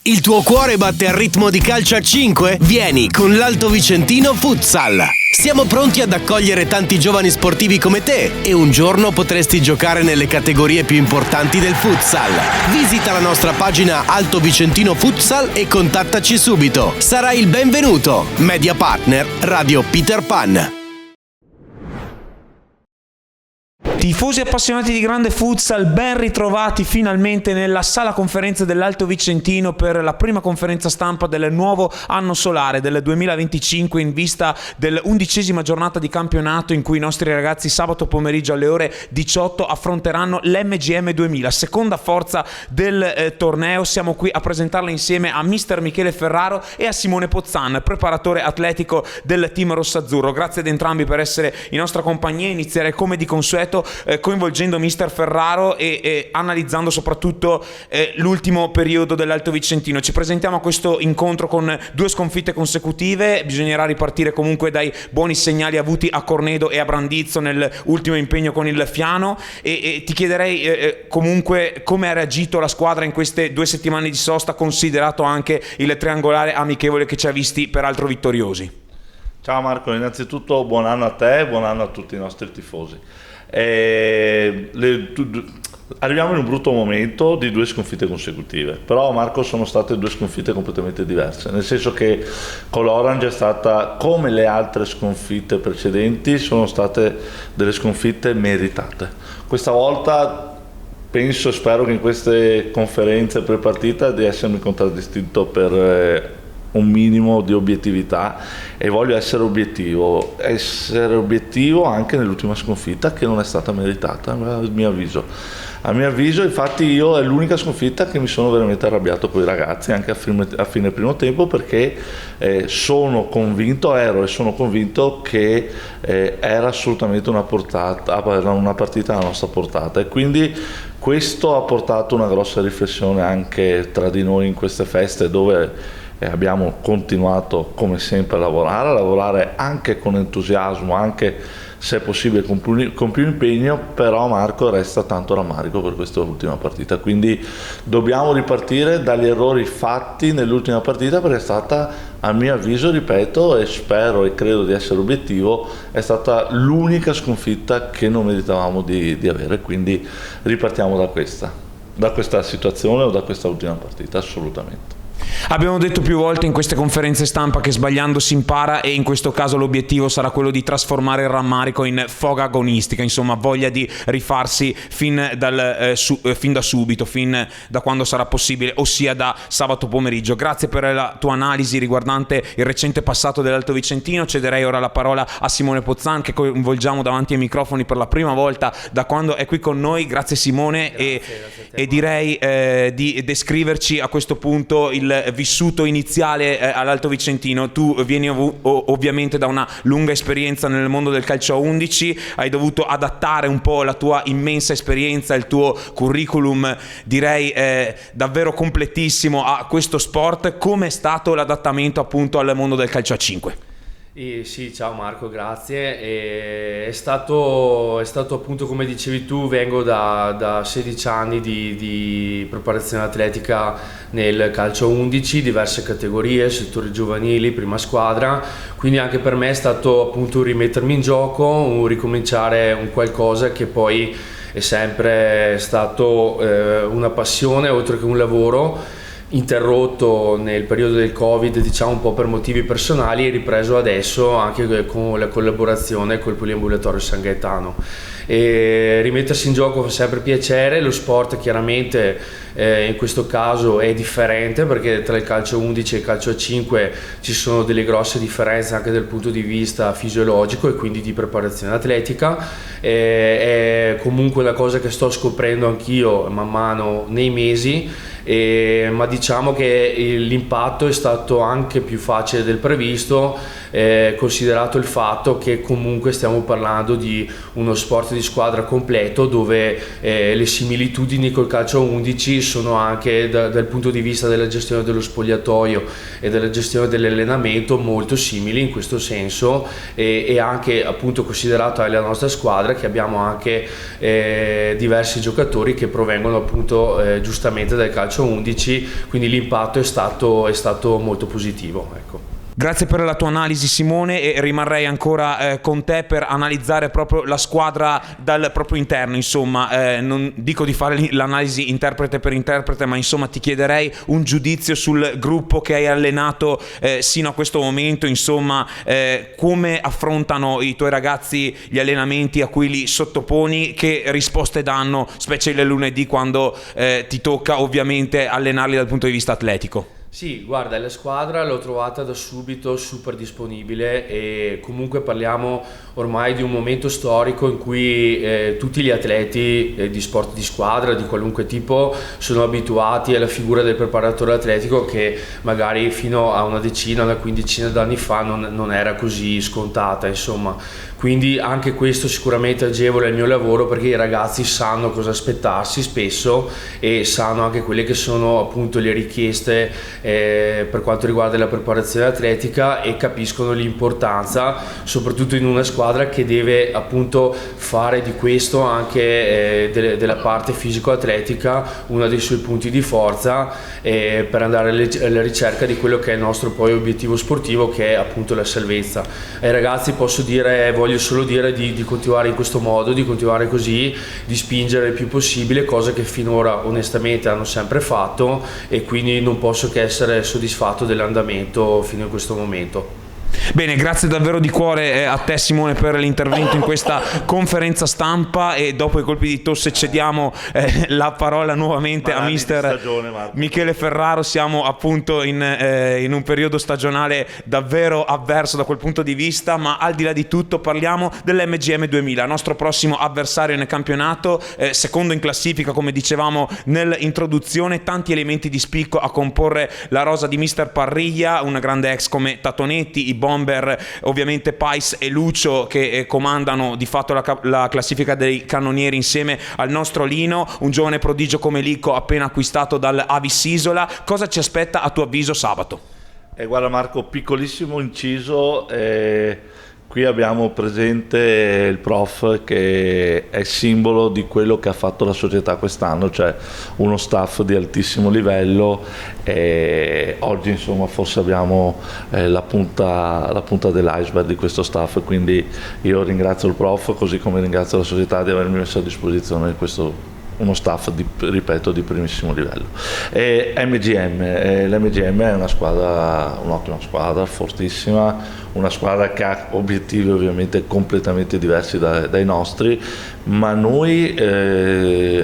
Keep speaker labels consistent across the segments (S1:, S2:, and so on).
S1: Il tuo cuore batte al ritmo di calcio a 5? Vieni con l'Alto Vicentino Futsal. Siamo pronti ad accogliere tanti giovani sportivi come te e un giorno potresti giocare nelle categorie più importanti del futsal. Visita la nostra pagina Alto Vicentino Futsal e contattaci subito. Sarai il benvenuto. Media partner Radio Peter Pan.
S2: Tifosi appassionati di grande futsal, ben ritrovati finalmente nella sala conferenze dell'Alto Vicentino per la prima conferenza stampa del nuovo anno solare del 2025 in vista dell'11ª giornata di campionato in cui i nostri ragazzi sabato pomeriggio alle ore 18 affronteranno l'MGM 2000, seconda forza del torneo. Siamo qui a presentarla insieme a mister Michele Ferraro e a Simone Pozzan, preparatore atletico del team rossazzurro. Grazie ad entrambi per essere in nostra compagnia. Inizierei come di consueto coinvolgendo mister Ferraro e analizzando soprattutto l'ultimo periodo dell'Alto Vicentino. Ci presentiamo a questo incontro con 2 sconfitte consecutive. Bisognerà ripartire comunque dai buoni segnali avuti a Cornedo e a Brandizzo nell'ultimo impegno con il Fiano e ti chiederei comunque come ha reagito la squadra in queste 2 settimane di sosta, considerato anche il triangolare amichevole che ci ha visti peraltro vittoriosi.
S3: Ciao Marco, innanzitutto buon anno a te e buon anno a tutti i nostri tifosi. Arriviamo in un brutto momento di 2 sconfitte consecutive, però Marco sono state 2 sconfitte completamente diverse, nel senso che con l'Orange è stata, come le altre sconfitte precedenti, sono state delle sconfitte meritate. Questa volta penso e spero che in queste conferenze pre-partita di essermi contraddistinto per un minimo di obiettività e voglio essere obiettivo anche nell'ultima sconfitta che non è stata meritata a mio avviso. Infatti io è l'unica sconfitta che mi sono veramente arrabbiato con i ragazzi anche a fine primo tempo, perché sono convinto che era assolutamente una partita alla nostra portata, e quindi questo ha portato una grossa riflessione anche tra di noi in queste feste, dove abbiamo continuato come sempre a lavorare anche con entusiasmo, anche se è possibile con più impegno, però Marco resta tanto rammarico per questa ultima partita, quindi dobbiamo ripartire dagli errori fatti nell'ultima partita, perché è stata, a mio avviso, ripeto e spero e credo di essere obiettivo, è stata l'unica sconfitta che non meritavamo di avere, quindi ripartiamo da questa situazione o da questa ultima partita, assolutamente.
S2: Abbiamo detto più volte in queste conferenze stampa che sbagliando si impara, e in questo caso l'obiettivo sarà quello di trasformare il rammarico in foga agonistica, insomma voglia di rifarsi fin da subito, fin da quando sarà possibile, ossia da sabato pomeriggio. Grazie per la tua analisi riguardante il recente passato dell'Alto Vicentino. Cederei ora la parola a Simone Pozzan, che coinvolgiamo davanti ai microfoni per la prima volta da quando è qui con noi. Grazie Simone. Grazie e direi di descriverci a questo punto il vissuto iniziale all'Alto Vicentino. Tu vieni ovviamente da una lunga esperienza nel mondo del calcio a 11, hai dovuto adattare un po' la tua immensa esperienza, il tuo curriculum direi davvero completissimo a questo sport. Come è stato l'adattamento appunto al mondo del calcio a 5?
S4: Sì, ciao Marco, grazie. È stato appunto come dicevi tu, vengo da 16 anni di preparazione atletica nel calcio 11, diverse categorie, settori giovanili, prima squadra, quindi anche per me è stato appunto rimettermi in gioco, un ricominciare un qualcosa che poi è sempre stato una passione oltre che un lavoro, interrotto nel periodo del Covid, diciamo un po' per motivi personali, e ripreso adesso anche con la collaborazione col Poliambulatorio San Gaetano. E rimettersi in gioco fa sempre piacere. Lo sport chiaramente in questo caso è differente, perché tra il calcio 11 e il calcio a 5 ci sono delle grosse differenze anche dal punto di vista fisiologico e quindi di preparazione atletica. È comunque una cosa che sto scoprendo anch'io man mano nei mesi, ma diciamo che l'impatto è stato anche più facile del previsto, considerato il fatto che comunque stiamo parlando di uno sport di squadra completo, dove le similitudini col calcio 11 sono anche dal punto di vista della gestione dello spogliatoio e della gestione dell'allenamento molto simili in questo senso, e anche appunto considerato la nostra squadra che abbiamo anche diversi giocatori che provengono appunto giustamente dal calcio calcio 11, quindi l'impatto è stato molto positivo, ecco.
S2: Grazie per la tua analisi, Simone, e rimarrei ancora con te per analizzare proprio la squadra dal proprio interno. Insomma, non dico di fare l'analisi interprete per interprete, ma insomma ti chiederei un giudizio sul gruppo che hai allenato sino a questo momento. Insomma, come affrontano i tuoi ragazzi gli allenamenti a cui li sottoponi, che risposte danno, specie il lunedì quando ti tocca ovviamente allenarli dal punto di vista atletico?
S4: Sì, guarda, la squadra l'ho trovata da subito super disponibile, e comunque parliamo ormai di un momento storico in cui tutti gli atleti di sport di squadra di qualunque tipo sono abituati alla figura del preparatore atletico, che magari fino a una quindicina d'anni fa non era così scontata, insomma. Quindi anche questo sicuramente agevola il mio lavoro, perché i ragazzi sanno cosa aspettarsi spesso e sanno anche quelle che sono appunto le richieste per quanto riguarda la preparazione atletica, e capiscono l'importanza, soprattutto in una squadra che deve appunto fare di questo anche della parte fisico-atletica uno dei suoi punti di forza, per andare alla ricerca di quello che è il nostro poi obiettivo sportivo, che è appunto la salvezza. Ai ragazzi voglio solo dire di continuare in questo modo, di continuare così, di spingere il più possibile, cosa che finora onestamente hanno sempre fatto, e quindi non posso che essere soddisfatto dell'andamento fino a questo momento.
S2: Bene, grazie davvero di cuore a te, Simone, per l'intervento in questa conferenza stampa, e dopo i colpi di tosse cediamo la parola nuovamente a mister Michele Ferraro. Siamo appunto in un periodo stagionale davvero avverso da quel punto di vista, ma al di là di tutto parliamo dell'MGM 2000, nostro prossimo avversario nel campionato, secondo in classifica come dicevamo nell'introduzione, tanti elementi di spicco a comporre la rosa di mister Parriglia, una grande ex come Tatonetti, i bomber ovviamente Pais e Lucio, che comandano di fatto la classifica dei cannonieri insieme al nostro Lino, un giovane prodigio come Licco appena acquistato dal Avis Isola. Cosa ci aspetta a tuo avviso sabato?
S3: Guarda Marco, piccolissimo inciso, qui abbiamo presente il prof, che è simbolo di quello che ha fatto la società quest'anno, cioè uno staff di altissimo livello, e oggi insomma forse abbiamo la punta dell'iceberg di questo staff, quindi io ringrazio il prof, così come ringrazio la società di avermi messo a disposizione uno staff ripeto di primissimo livello. L'MGM è un'ottima squadra, fortissima, una squadra che ha obiettivi ovviamente completamente diversi dai nostri, ma noi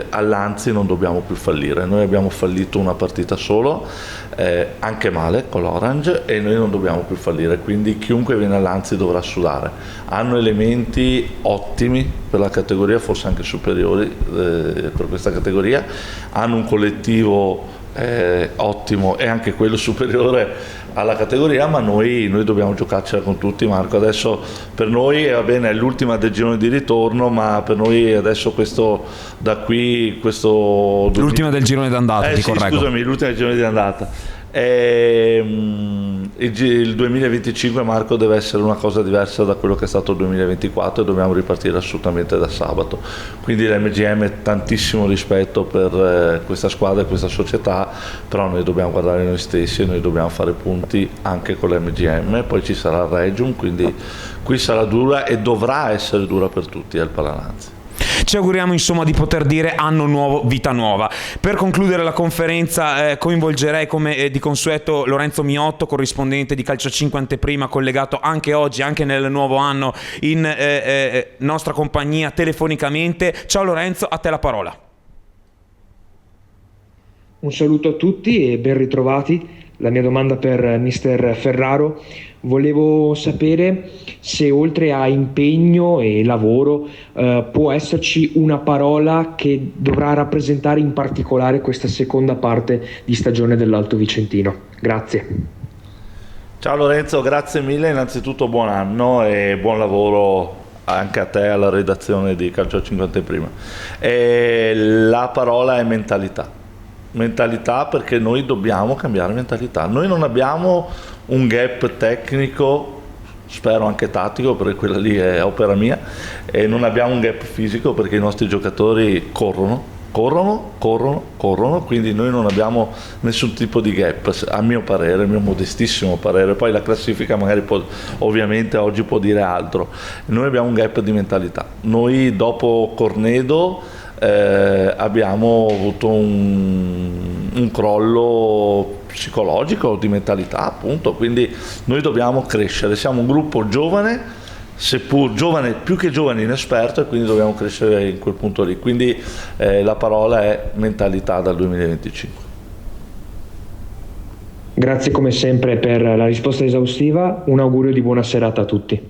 S3: all'Anzi non dobbiamo più fallire. Noi abbiamo fallito una partita solo, anche male con l'Orange, e noi non dobbiamo più fallire, quindi chiunque viene all'Anzi dovrà sudare. Hanno elementi ottimi per la categoria, forse anche superiori per questa categoria, hanno un collettivo ottimo e anche quello superiore alla categoria, ma noi dobbiamo giocarcela con tutti, Marco. Adesso per noi va bene, è l'ultima del girone di ritorno, ma per noi adesso
S2: l'ultima del girone d'andata, ti correggo.
S3: Scusami, l'ultima del girone di andata. Il 2025, Marco, deve essere una cosa diversa da quello che è stato il 2024, e dobbiamo ripartire assolutamente da sabato. Quindi l'MGM, tantissimo rispetto per questa squadra e questa società, però noi dobbiamo guardare noi stessi e noi dobbiamo fare punti anche con l'MGM. Poi ci sarà il Regium, quindi qui sarà dura e dovrà essere dura per tutti al Palananzi.
S2: Ci auguriamo insomma di poter dire anno nuovo, vita nuova. Per concludere la conferenza coinvolgerei come di consueto Lorenzo Miotto, corrispondente di Calcio 5 Anteprima, collegato anche oggi, anche nel nuovo anno, in nostra compagnia telefonicamente. Ciao Lorenzo, a te la parola.
S5: Un saluto a tutti e ben ritrovati. La mia domanda per mister Ferraro: volevo sapere se oltre a impegno e lavoro può esserci una parola che dovrà rappresentare in particolare questa seconda parte di stagione dell'Alto Vicentino. Grazie.
S3: Ciao Lorenzo, grazie mille, innanzitutto buon anno e buon lavoro anche a te, alla redazione di Calcio 5 Anteprima. La parola è mentalità, perché noi dobbiamo cambiare mentalità. Noi non abbiamo un gap tecnico, spero anche tattico, perché quella lì è opera mia, e non abbiamo un gap fisico perché i nostri giocatori corrono corrono, quindi noi non abbiamo nessun tipo di gap, a mio parere, a mio modestissimo parere. Poi la classifica magari ovviamente oggi può dire altro. Noi abbiamo un gap di mentalità. Noi dopo Cornedo abbiamo avuto un crollo psicologico, di mentalità, appunto, quindi noi dobbiamo crescere. Siamo un gruppo giovane, seppur giovane, più che giovane, inesperto, e quindi dobbiamo crescere in quel punto lì. Quindi la parola è mentalità dal 2025.
S5: Grazie come sempre per la risposta esaustiva, un augurio di buona serata a tutti.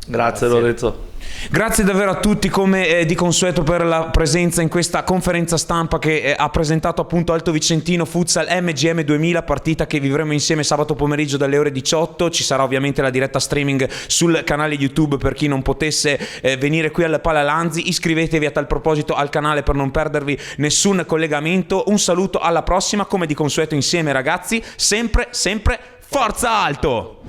S3: Grazie Lorenzo.
S2: Grazie davvero a tutti come di consueto per la presenza in questa conferenza stampa che ha presentato appunto Alto Vicentino Futsal MGM 2000, partita che vivremo insieme sabato pomeriggio dalle ore 18. Ci sarà ovviamente la diretta streaming sul canale YouTube per chi non potesse venire qui al Pala Lanzi. Iscrivetevi a tal proposito al canale per non perdervi nessun collegamento. Un saluto, alla prossima, come di consueto insieme ragazzi, sempre Forza Alto!